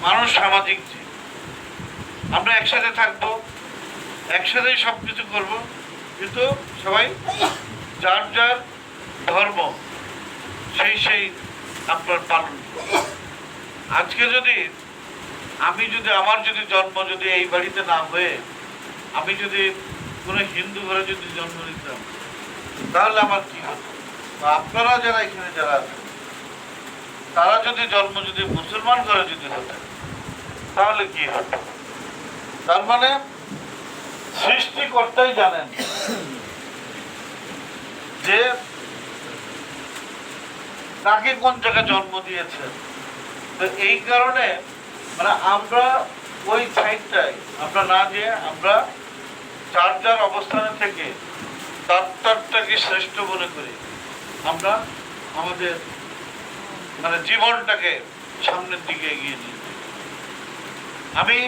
মানুষ সামাজিক জীব, আমরা একসাথে থাকবো, একসাথেই সব কিছু করবো, কিন্তু সবাই যার যার ধর্ম সেই আপনার পালন করবো। আজকে যদি আমার যদি জন্ম যদি এই বাড়িতে না হয়ে আমি যদি কোনো হিন্দু ঘরে যদি জন্ম নিতাম, তাহলে আমার কি হতো? বা আপনারা যারা এখানে যারা আছেন, তারা যদি জন্ম যদি মুসলমান ঘরে যদি হতেন, তাহলে কি হতো? তার মানে সৃষ্টিকর্তাই জানেন যে তাকে কোন জায়গায় জন্ম দিয়েছেন। তো এই কারণে মানে আমরা ওই সাইডটাই আমরা না যে আমরা যার যার অবস্থানে থেকে তারটাকে শ্রেষ্ঠ মনে করি, আমরা আমাদের মানে জীবনটাকে সামনের দিকে এগিয়ে নিয়ে যাই। আমি